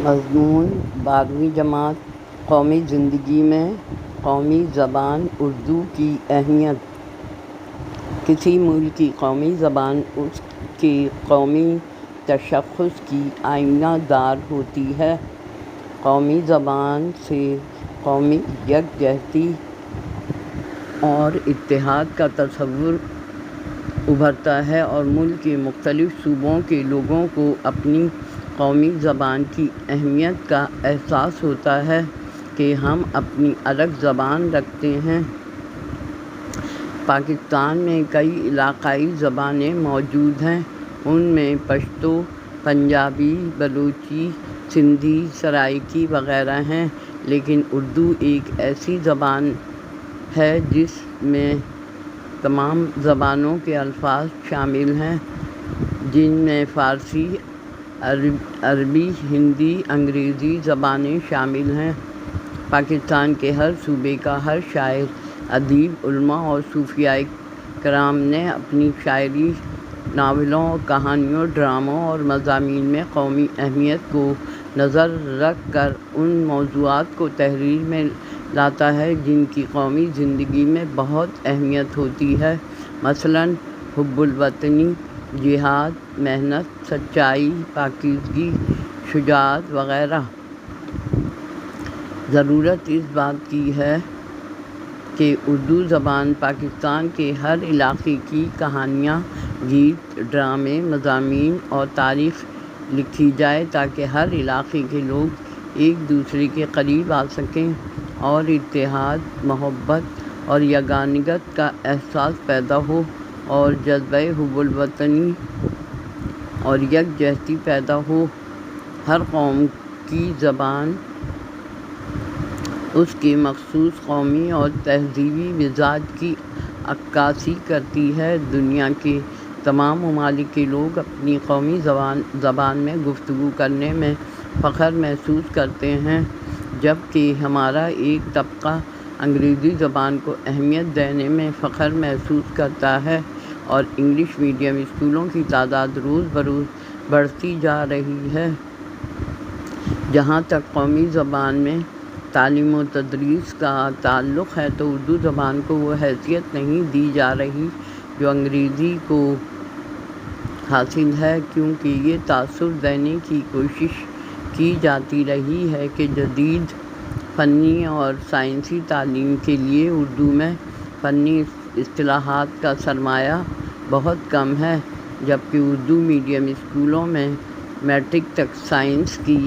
مضمون 12ویں جماعت قومی زندگی میں قومی زبان اردو کی اہمیت۔ کسی ملک کی قومی زبان اس کے قومی تشخص کی آئینہ دار ہوتی ہے۔ قومی زبان سے قومی یکجہتی اور اتحاد کا تصور ابھرتا ہے اور ملک کے مختلف صوبوں کے لوگوں کو اپنی قومی زبان کی اہمیت کا احساس ہوتا ہے کہ ہم اپنی الگ زبان رکھتے ہیں۔ پاکستان میں کئی علاقائی زبانیں موجود ہیں۔ ان میں پشتو، پنجابی، بلوچی، سندھی، سرائیکی وغیرہ ہیں، لیکن اردو ایک ایسی زبان ہے جس میں تمام زبانوں کے الفاظ شامل ہیں، جن میں فارسی، عربی، ہندی، انگریزی زبانیں شامل ہیں۔ پاکستان کے ہر صوبے کا ہر شاعر، ادیب، علماء اور صوفیاء کرام نے اپنی شاعری، ناولوں، کہانیوں، ڈراموں اور مضامین میں قومی اہمیت کو نظر رکھ کر ان موضوعات کو تحریر میں لاتا ہے جن کی قومی زندگی میں بہت اہمیت ہوتی ہے، مثلاً حب الوطنی، جہاد، محنت، سچائی، پاکیزگی، شجاعت وغیرہ۔ ضرورت اس بات کی ہے کہ اردو زبان پاکستان کے ہر علاقے کی کہانیاں، گیت، ڈرامے، مضامین اور تاریخ لکھی جائے تاکہ ہر علاقے کے لوگ ایک دوسرے کے قریب آ سکیں اور اتحاد، محبت اور یگانگت کا احساس پیدا ہو اور جذبہ حب الوطنی اور یکجہتی پیدا ہو۔ ہر قوم کی زبان اس کے مخصوص قومی اور تہذیبی مزاج کی عکاسی کرتی ہے۔ دنیا کے تمام ممالک کے لوگ اپنی قومی زبان میں گفتگو کرنے میں فخر محسوس کرتے ہیں، جبکہ ہمارا ایک طبقہ انگریزی زبان کو اہمیت دینے میں فخر محسوس کرتا ہے اور انگلش میڈیم اسکولوں کی تعداد روز بروز بڑھتی جا رہی ہے۔ جہاں تک قومی زبان میں تعلیم و تدریس کا تعلق ہے تو اردو زبان کو وہ حیثیت نہیں دی جا رہی جو انگریزی کو حاصل ہے، کیونکہ یہ تاثر دینے کی کوشش کی جاتی رہی ہے کہ جدید فنی اور سائنسی تعلیم کے لیے اردو میں فنی اصطلاحات کا سرمایہ بہت کم ہے، جبکہ اردو میڈیم اسکولوں میں میٹرک تک سائنس کی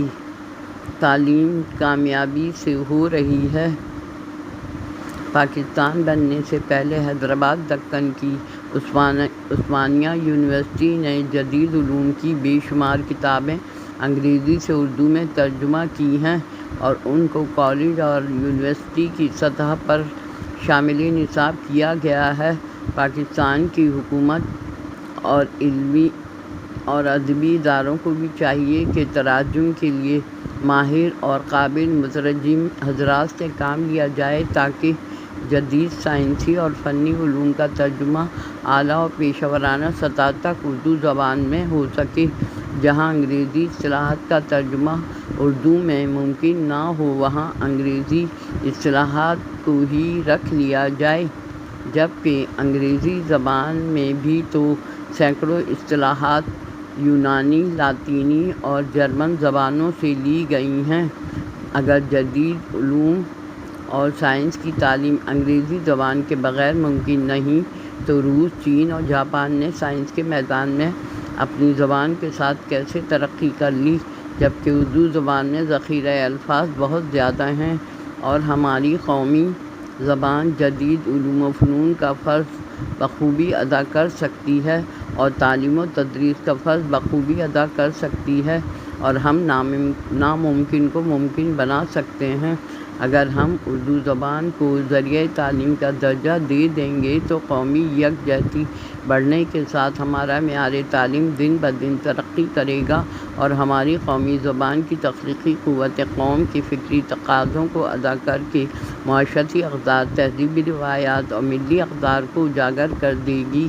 تعلیم کامیابی سے ہو رہی ہے۔ پاکستان بننے سے پہلے حیدرآباد دکن کی عثمانیہ یونیورسٹی نے جدید علوم کی بے شمار کتابیں انگریزی سے اردو میں ترجمہ کی ہیں اور ان کو کالج اور یونیورسٹی کی سطح پر شامل نصاب کیا گیا ہے۔ پاکستان کی حکومت اور علمی اور ادبی اداروں کو بھی چاہیے کہ ترجمے کے لیے ماہر اور قابل مترجم حضرات سے کام لیا جائے تاکہ جدید سائنسی اور فنی علوم کا ترجمہ اعلیٰ اور پیشہ ورانہ سطح تک اردو زبان میں ہو سکے۔ جہاں انگریزی اصطلاحات کا ترجمہ اردو میں ممکن نہ ہو وہاں انگریزی اصطلاحات کو ہی رکھ لیا جائے، جبکہ انگریزی زبان میں بھی تو سینکڑوں اصطلاحات یونانی، لاطینی اور جرمن زبانوں سے لی گئی ہیں۔ اگر جدید علوم اور سائنس کی تعلیم انگریزی زبان کے بغیر ممکن نہیں تو روس، چین اور جاپان نے سائنس کے میدان میں اپنی زبان کے ساتھ کیسے ترقی کر لی، جبکہ اردو زبان میں ذخیرہ الفاظ بہت زیادہ ہیں اور ہماری قومی زبان جدید علوم و فنون کا فرض بخوبی ادا کر سکتی ہے اور تعلیم و تدریس کا فرض بخوبی ادا کر سکتی ہے اور ہم ناممکن کو ممکن بنا سکتے ہیں۔ اگر ہم اردو زبان کو ذریعہ تعلیم کا درجہ دے دیں گے تو قومی یکجہتی بڑھنے کے ساتھ ہمارا معیار تعلیم دن بدن ترقی کرے گا اور ہماری قومی زبان کی تخلیقی قوت قوم کے فکری تقاضوں کو ادا کر کے معاشرتی اقدار، تہذیبی روایات اور ملی اقدار کو اجاگر کر دے گی۔